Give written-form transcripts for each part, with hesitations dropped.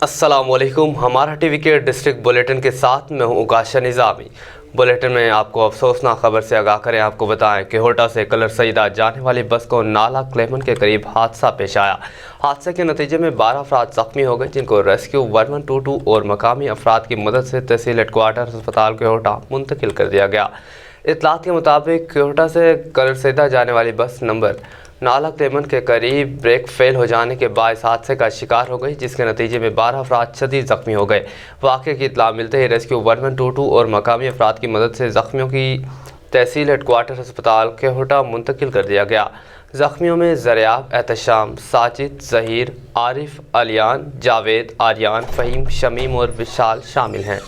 السلام علیکم. ہمارا ٹی وی کے ڈسٹرکٹ بلیٹن کے ساتھ میں ہوں اکاشا نظامی. بلیٹن میں آپ کو افسوسناک خبر سے آگاہ کریں. آپ کو بتائیں کہ ہوٹا سے کلر سیدہ جانے والی بس کو نالہ کلیمن کے قریب حادثہ پیش آیا. حادثے کے نتیجے میں 12 افراد زخمی ہو گئے، جن کو ریسکیو 1122 اور مقامی افراد کی مدد سے تحصیل ہیڈ کوارٹر ہسپتال کے ہوٹا منتقل کر دیا گیا. اطلاعات کے مطابق کوئٹہ سے کلر سیدہ جانے والی بس نمبر نالہ کلیمن کے قریب بریک فیل ہو جانے کے باعث حادثے کا شکار ہو گئی، جس کے نتیجے میں 12 افراد شدید زخمی ہو گئے. واقعے کی اطلاع ملتے ہی ریسکیو 1122 اور مقامی افراد کی مدد سے زخمیوں کی تحصیل ہیڈ کوارٹر ہسپتال کے ہوٹا منتقل کر دیا گیا. زخمیوں میں زریاب، احتشام، ساجد، ظہیر، عارف، علیان، جاوید، آریان، فہیم، شمیم اور وشال شامل ہیں.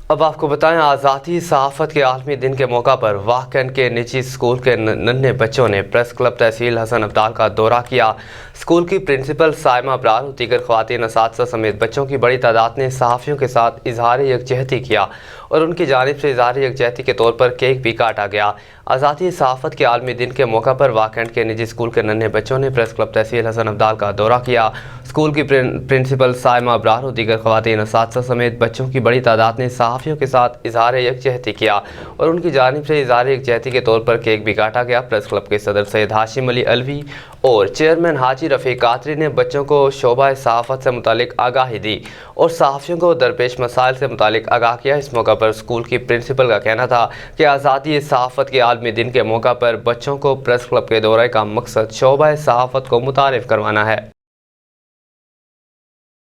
اب آپ کو بتائیں، آزادی صحافت کے عالمی دن کے موقع پر واکنڈ کے نجی اسکول کے ننھے بچوں نے پریس کلب تحصیل حسن ابدال کا دورہ کیا. اسکول کی پرنسپل سائمہ ابرار اور دیگر خواتین اساتذہ سمیت بچوں کی بڑی تعداد نے صحافیوں کے ساتھ اظہار یکجہتی کیا اور ان کی جانب سے اظہار یکجہتی کے طور پر کیک بھی کاٹا گیا. آزادی صحافت کے عالمی دن کے موقع پر واکنڈ کے نجی اسکول کے ننھے بچوں نے پریس کلب تحصیل حسن ابدال کا دورہ کیا. اسکول کی پرنسپل سائمہ ابرار اور دیگر خواتین اساتذہ سمیت بچوں کی بڑی تعداد نے صحافیوں کے ساتھ اظہار یکجہتی کیا اور ان کی جانب سے اظہار یکجہتی کے طور پر کیک بھی کاٹا گیا. پریس کلب کے صدر سید ہاشم علی علوی اور چیئرمین حاجی رفیق قادری نے بچوں کو شعبہ صحافت سے متعلق آگاہی دی اور صحافیوں کو درپیش مسائل سے متعلق آگاہ کیا. اس موقع پر اسکول کی پرنسپل کا کہنا تھا کہ آزادی صحافت کے عالمی دن کے موقع پر بچوں کو پریس کلب کے دورے کا مقصد شعبہ صحافت کو متعارف کروانا ہے.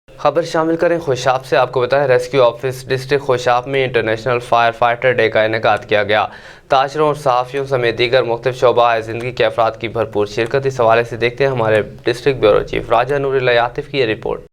خبر شامل کریں خوشاب سے. آپ کو بتائیں، ریسکیو آفس ڈسٹرکٹ خوشاب میں انٹرنیشنل فائر فائٹر ڈے کا انعقاد کیا گیا. تاجروں اور صحافیوں سمیت دیگر مختلف شعبہ زندگی کے افراد کی بھرپور شرکت. اس حوالے سے دیکھتے ہیں ہمارے ڈسٹرکٹ بیورو چیف راجہ نور اللہ عاطف کی یہ report.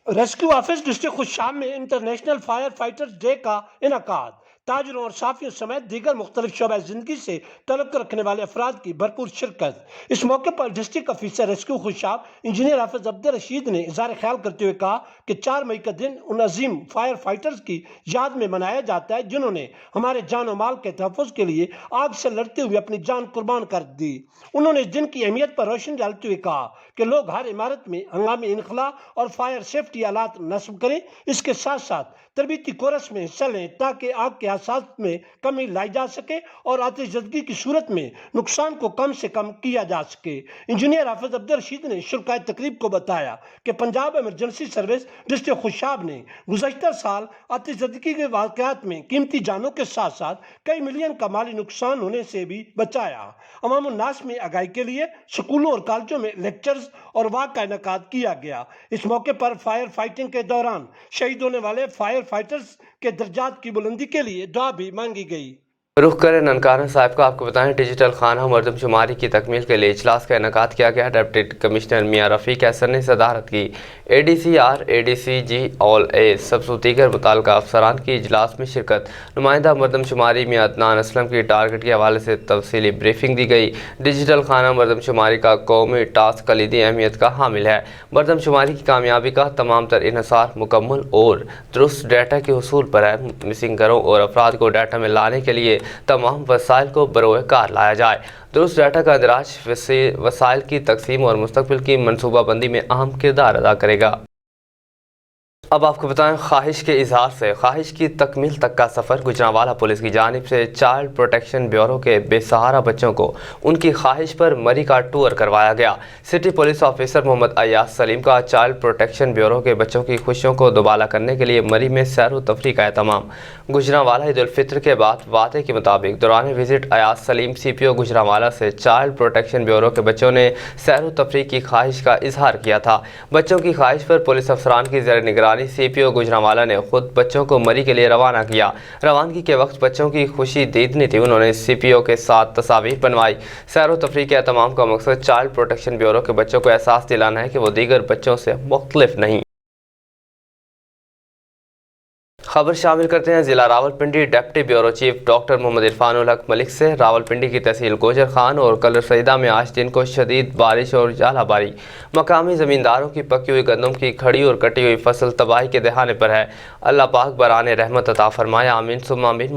Rescue office district Khushab میں انٹرنیشنل فائر فائٹرز ڈے کا انعقاد. تاجروں اور صحافیوں سمیت دیگر مختلف شعبہ زندگی سے تعلق رکھنے والے افراد کی بھرپور شرکت. اس موقع پر district officer rescue Khushab engineer Hafiz Abdulrashid نے اظہار خیال کرتے ہوئے کہا کہ 4 مئی کا دن ان عظیم فائر فائٹرز کی یاد میں منایا جاتا ہے جنہوں نے ہمارے جان و مال کے تحفظ کے لیے آگ سے لڑتے ہوئے اپنی جان قربان کر دی. انہوں نے اس دن کی اہمیت پر روشنی ڈالتے ہوئے کہا کہ لوگ ہر عمارت میں ہنگامی انخلاء اور فائر سیفٹی آلات نصب کریں. اس کے ساتھ ساتھ تربیتی کورس میں حصہ لیں تاکہ آگ کے حادثات میں کمی لائی جا سکے اور آتش زدگی کی صورت میں نقصان کو کم سے کم کیا جا سکے. انجینئر حافظ عبدالرشید نے شرکائے تقریب کو بتایا کہ Punjab emergency service district Khushab نے گزشتہ سال آتش زدگی کے واقعات میں قیمتی جانوں کے ساتھ ساتھ کئی ملین کا مالی نقصان ہونے سے بھی بچایا. عوام الناس میں آگاہی کے لیے سکولوں اور کالجوں میں لیکچرز اور واک کا انعقاد کیا گیا. اس موقع پر فائر فائٹنگ کے دوران شہید ہونے والے فائر فائٹرز کے درجات کی بلندی کے لیے دعا بھی مانگی گئی. رخ کریں ننکانہ صاحب کا. آپ کو بتائیں، ڈیجیٹل خانہ مردم شماری کی تکمیل کے لیے اجلاس کا انعقاد کیا گیا. ڈپٹی کمشنر میاں رفیق احسن نے صدارت کی. اے ڈی سی آر، اے ڈی سی جی، آل اے سبز و دیگر متعلقہ افسران کی اجلاس میں شرکت. نمائندہ مردم شماری میاں عدنان اسلم کی ٹارگٹ کے حوالے سے تفصیلی بریفنگ دی گئی. ڈیجیٹل خانہ مردم شماری کا قومی ٹاسک کلیدی اہمیت کا حامل ہے. مردم شماری کی کامیابی کا تمام تر انحصار مکمل اور درست ڈیٹا کے حصول پر ہے. مسنگ گھروں اور افراد کو ڈیٹا میں لانے کے لیے تمام وسائل کو بروئے کار لایا جائے. درست ڈیٹا کا اندراج وسائل کی تقسیم اور مستقبل کی منصوبہ بندی میں اہم کردار ادا کرے گا. اب آپ کو بتائیں، خواہش کے اظہار سے خواہش کی تکمیل تک کا سفر. گجرانوالہ پولیس کی جانب سے چائلڈ پروٹیکشن بیورو کے بے سہارا بچوں کو ان کی خواہش پر مری کا ٹور کروایا گیا. سٹی پولیس آفیسر محمد ایاز سلیم کا چائلڈ پروٹیکشن بیورو کے بچوں کی خوشیوں کو دوبالا کرنے کے لیے مری میں سیر و تفریح کا اہتمام. گجرانوالہ عید الفطر کے بعد وعدے کے مطابق دوران وزٹ ایاز سلیم سی پی او گجرانوالہ سے چائلڈ پروٹیکشن بیورو کے بچوں نے سیر و تفریح کی خواہش کا اظہار کیا تھا. بچوں کی خواہش پر پولیس افسران کی زیر نگرانی سی پی او گجرانوالہ نے خود بچوں کو مری کے لیے روانہ کیا. روانگی کے وقت بچوں کی خوشی دیدنی تھی. انہوں نے سی پی او کے ساتھ تصاویر بنوائی. سیر و تفریح کے اہتمام کا مقصد چائلڈ پروٹیکشن بیورو کے بچوں کو احساس دلانا ہے کہ وہ دیگر بچوں سے مختلف نہیں. خبر شامل کرتے ہیں ضلع Rawalpindi. Deputy bureau chief doctor Muhammad Irfan ul Haq Malik سے. راولپنڈی کی تحصیل گوجر خان اور کلر سیدہ میں آج دن کو شدید بارش اور ژالہ باری. مقامی زمینداروں کی پکی ہوئی گندم کی کھڑی اور کٹی ہوئی فصل تباہی کے دہانے پر ہے. اللہ پاک برآن رحمت عطا فرمائے، آمین ثم آمین.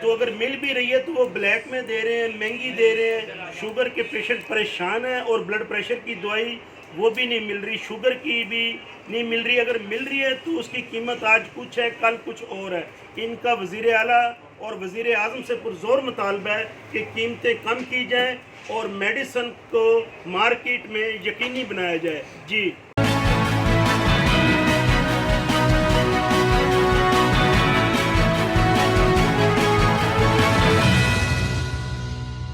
تو اگر مل بھی رہی ہے تو وہ بلیک میں دے رہے ہیں، مہنگی دے رہے ہیں. شوگر کے پیشنٹ پریشان ہیں اور بلڈ پریشر کی دوائی وہ بھی نہیں مل رہی، شوگر کی بھی نہیں مل رہی. اگر مل رہی ہے تو اس کی قیمت آج کچھ ہے، کل کچھ اور ہے. ان کا وزیر اعلیٰ اور وزیر اعظم سے پرزور مطالبہ ہے کہ قیمتیں کم کی جائیں اور میڈیسن کو مارکیٹ میں یقینی بنایا جائے. جی